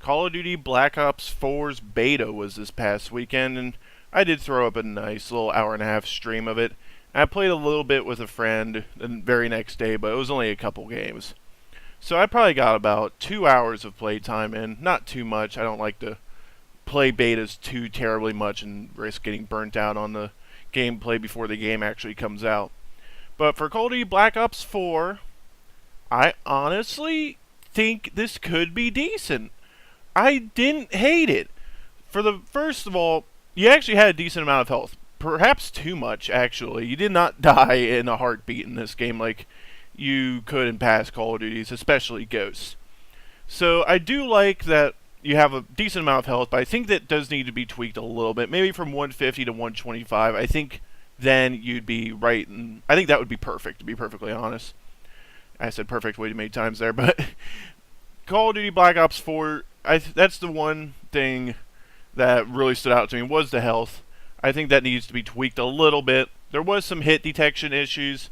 Call of Duty Black Ops 4's beta was this past weekend, and I did throw up a nice little hour and a half stream of it. I played a little bit with a friend the very next day, but it was only a couple games. So I probably got about 2 hours of playtime in. Not too much. I don't like to play betas too terribly much and risk getting burnt out on the gameplay before the game actually comes out. But for Call of Duty Black Ops 4, I honestly think this could be decent. I didn't hate it. First of all, you actually had a decent amount of health. Perhaps too much, actually. You did not die in a heartbeat in this game like you could in past Call of Duties, especially Ghosts. So I do like that you have a decent amount of health, but I think that does need to be tweaked a little bit. Maybe from 150 to 125. I think then you'd be right, and I think that would be perfect, to be perfectly honest. I said perfect way too many times there, but Call of Duty Black Ops 4, that's the one thing that really stood out to me was the health. I think that needs to be tweaked a little bit. There was some hit detection issues.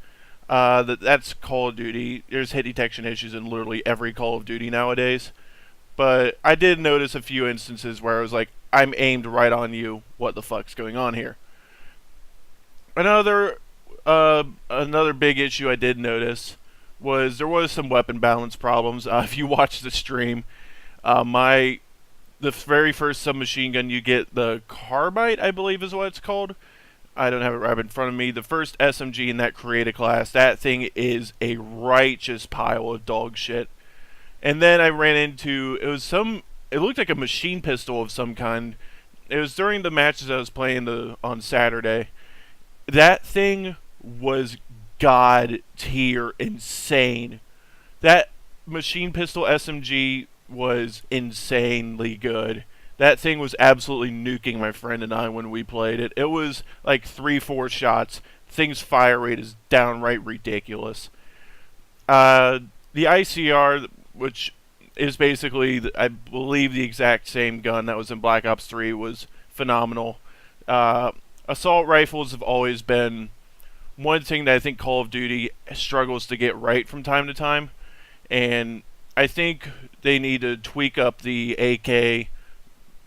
That's Call of Duty. There's hit detection issues in literally every Call of Duty nowadays. But I did notice a few instances where I was like, I'm aimed right on you. What the fuck's going on here? Another big issue I did notice was there was some weapon balance problems. If you watch the stream, the very first submachine gun you get, the Carbide, I believe is what it's called. I don't have it right in front of me. The first SMG in that creative class, that thing is a righteous pile of dog shit. And then I ran into, it looked like a machine pistol of some kind. It was during the matches I was playing on Saturday. That thing was god tier insane. That machine pistol SMG was insanely good. That thing was absolutely nuking my friend and I when we played it. It was like 3-4 shots. Thing's fire rate is downright ridiculous. The ICR, which is basically, I believe, the exact same gun that was in Black Ops 3, was phenomenal. Assault rifles have always been one thing that I think Call of Duty struggles to get right from time to time, and I think they need to tweak up the AK.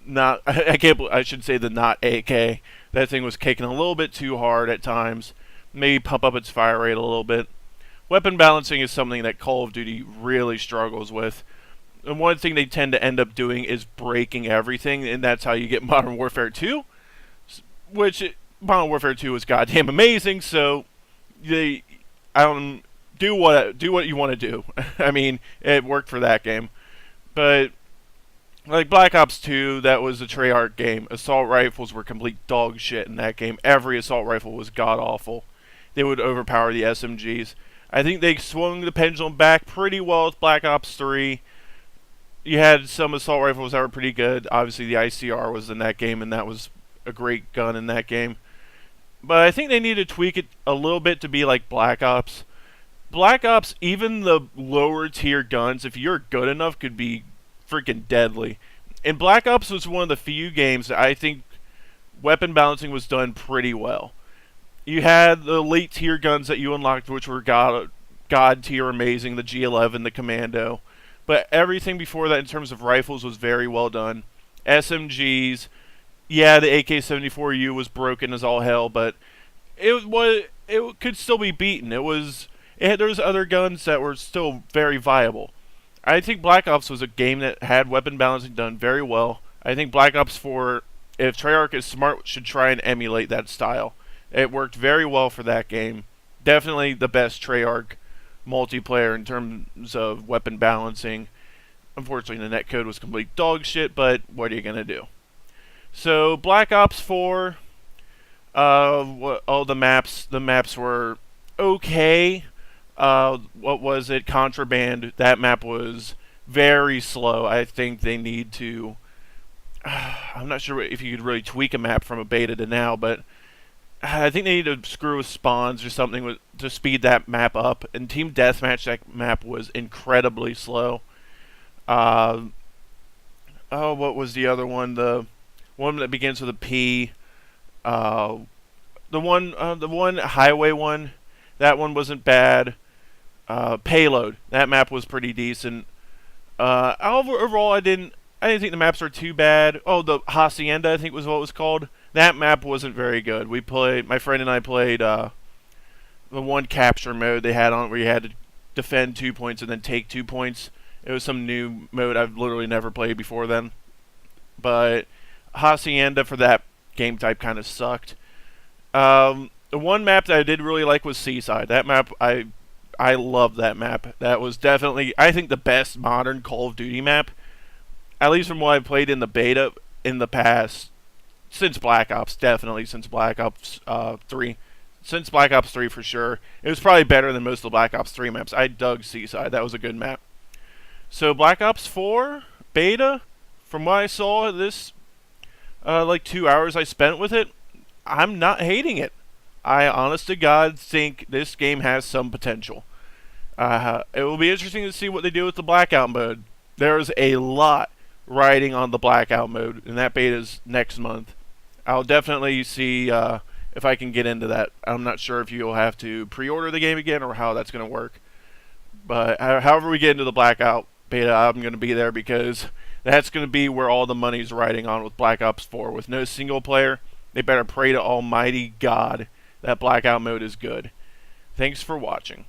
I should say the not AK. That thing was kicking a little bit too hard at times. Maybe pump up its fire rate a little bit. Weapon balancing is something that Call of Duty really struggles with. And one thing they tend to end up doing is breaking everything, and that's how you get Modern Warfare 2, Modern Warfare 2 was goddamn amazing, so do what you want to do. I mean, it worked for that game. But like Black Ops 2, that was a Treyarch game. Assault rifles were complete dog shit in that game. Every assault rifle was god awful. They would overpower the SMGs. I think they swung the pendulum back pretty well with Black Ops 3. You had some assault rifles that were pretty good. Obviously, the ICR was in that game, and that was a great gun in that game. But I think they need to tweak it a little bit to be like Black Ops. Black Ops, even the lower tier guns, if you're good enough, could be freaking deadly. And Black Ops was one of the few games that I think weapon balancing was done pretty well. You had the elite tier guns that you unlocked, which were god tier amazing, the G11, the Commando. But everything before that in terms of rifles was very well done. SMGs, yeah, the AK-74U was broken as all hell, but it could still be beaten. There was other guns that were still very viable. I think Black Ops was a game that had weapon balancing done very well. I think Black Ops 4, if Treyarch is smart, should try and emulate that style. It worked very well for that game. Definitely the best Treyarch multiplayer in terms of weapon balancing. Unfortunately, the netcode was complete dog shit, but what are you going to do? So, Black Ops 4, the maps were okay. What was it? Contraband. That map was very slow. I think they need to... I'm not sure if you could really tweak a map from a beta to now, but I think they need to screw with spawns or something to speed that map up. And Team Deathmatch, that map was incredibly slow. What was the other one? The one that begins with a P. The one highway one. That one wasn't bad. Payload. That map was pretty decent. Overall, I didn't I didn't think the maps were too bad. Oh, the Hacienda, I think was what it was called. That map wasn't very good. My friend and I played the one capture mode they had on it where you had to defend 2 points and then take 2 points. It was some new mode I've literally never played before then. But Hacienda for that game type kind of sucked. The one map that I did really like was Seaside. That map, I loved that map. That was definitely, I think, the best modern Call of Duty map, at least from what I've played in the beta in the past, since Black Ops, definitely since Black Ops 3. Since Black Ops 3 for sure. It was probably better than most of the Black Ops 3 maps. I dug Seaside. That was a good map. So Black Ops 4 beta, from what I saw this like 2 hours I spent with it, I'm not hating it. I honest to God think this game has some potential. It will be interesting to see what they do with the Blackout mode. There's a lot riding on the Blackout mode, and that beta is next month. I'll definitely see if I can get into that. I'm not sure if you'll have to pre-order the game again or how that's going to work. But however we get into the Blackout beta, I'm going to be there because that's going to be where all the money's riding on with Black Ops 4. With no single player, they better pray to Almighty God that Blackout mode is good. Thanks for watching.